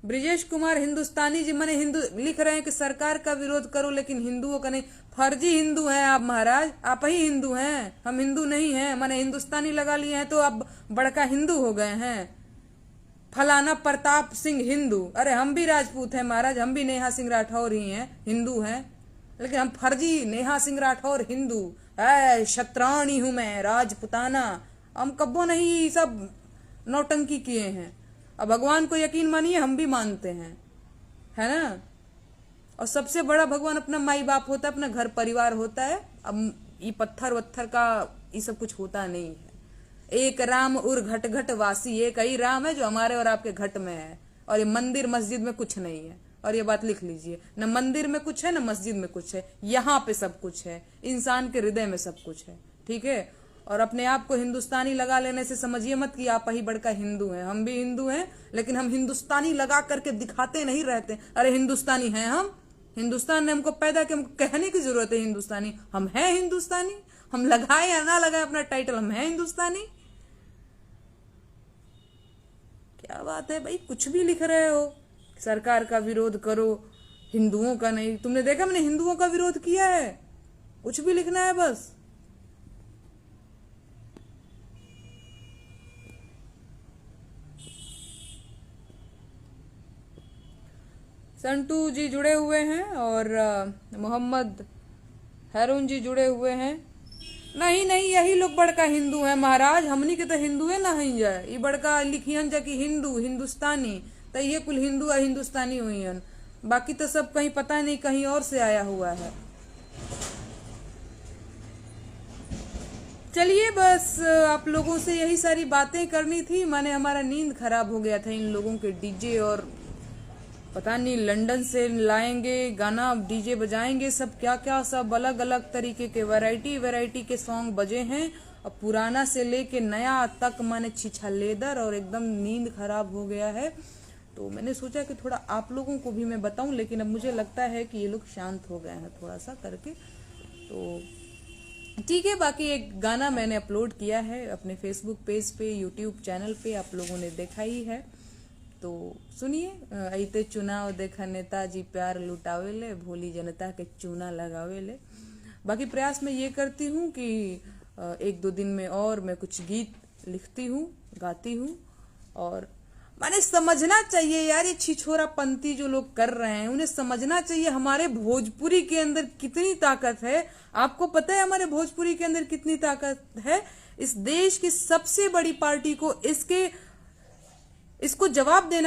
ब्रिजेश कुमार हिंदुस्तानी जी मैंने हिंदू लिख रहे हैं कि सरकार का विरोध करो लेकिन हिंदुओं का नहीं। फर्जी हिंदू हैं आप महाराज, आप ही हिंदू हैं, हम हिंदू नहीं हैं। मैंने हिंदुस्तानी लगा लिए हैं तो अब बड़का हिंदू हो गए हैं। फलाना प्रताप सिंह हिंदू, अरे हम भी राजपूत हैं महाराज, हम भी नेहा सिंह राठौर ही हैं, हिंदू हैं, लेकिन हम फर्जी नेहा सिंह राठौर हिंदू है, क्षत्राणी हूं मैं, राजपुताना, हम कब्बो नहीं सब नौटंकी किए हैं। अब भगवान को यकीन मानिए, हम भी मानते हैं, है ना। और सबसे बड़ा भगवान अपना माई बाप होता है, अपना घर परिवार होता है। अब ये पत्थर वत्थर का ये सब कुछ होता नहीं है। एक राम उर घट घट वासी, एक ही राम है जो हमारे और आपके घट में है, और ये मंदिर मस्जिद में कुछ नहीं है। और ये बात लिख लीजिए, न मंदिर में कुछ है न मस्जिद में कुछ है, यहाँ पे सब कुछ है, इंसान के हृदय में सब कुछ है, ठीक है। और अपने आप को हिंदुस्तानी लगा लेने से समझिए मत कि आप ही बड़का हिंदू हैं। हम भी हिंदू हैं, लेकिन हम हिंदुस्तानी लगा करके दिखाते नहीं रहते। अरे हिंदुस्तानी हैं हम, हिंदुस्तान ने हमको पैदा किया, हमको कहने की जरूरत है हिंदुस्तानी, हम हैं हिंदुस्तानी। हम लगाए या ना लगाए अपना टाइटल, हम हैं हिंदुस्तानी। क्या बात है भाई, कुछ भी लिख रहे हो, सरकार का विरोध करो, हिंदुओं का नहीं। तुमने देखा मैंने हिंदुओं का विरोध किया है? कुछ भी लिखना है बस। संटू जी जुड़े हुए हैं और मोहम्मद हैरून जी जुड़े हुए हैं। नहीं नहीं, यही लोग बड़का हिंदू है महाराज, हमनी के तो हिंदू है ना ही जाए। ये बड़का लिखियन जा कि हिंदू हिंदुस्तानी, तो ये कुल हिंदू और हिंदुस्तानी हुई हन, बाकी तो सब कहीं पता नहीं कहीं और से आया हुआ है। चलिए बस आप लोगों से यही सारी बातें करनी थी। माने हमारा नींद खराब हो गया था इन लोगों के डीजे, और पता नहीं लंदन से लाएंगे गाना, डीजे बजाएंगे, सब क्या क्या, सब अलग अलग तरीके के वैरायटी के सॉन्ग बजे हैं, और पुराना से लेके नया तक माने छिछलेदर, और एकदम नींद खराब हो गया है। तो मैंने सोचा कि थोड़ा आप लोगों को भी मैं बताऊं, लेकिन अब मुझे लगता है कि ये लोग शांत हो गए हैं थोड़ा सा करके, तो ठीक है। बाकी एक गाना मैंने अपलोड किया है अपने फेसबुक पेज पे, यूट्यूब चैनल पे, आप लोगों ने देखा ही है, तो सुनिए। ऐते चुनाव देखा नेताजी प्यार लुटावेले, भोली जनता के चूना लगावेले। बाकी प्रयास मैं ये करती हूँ कि एक दो दिन में और मैं कुछ गीत लिखती हूँ, गाती हूँ, और माने समझना चाहिए यार, ये छिछोरा पंथी जो लोग कर रहे हैं उन्हें समझना चाहिए हमारे भोजपुरी के अंदर कितनी ताकत है। आपको पता है हमारे भोजपुरी के अंदर कितनी ताकत है? इस देश की सबसे बड़ी पार्टी को इसको जवाब देना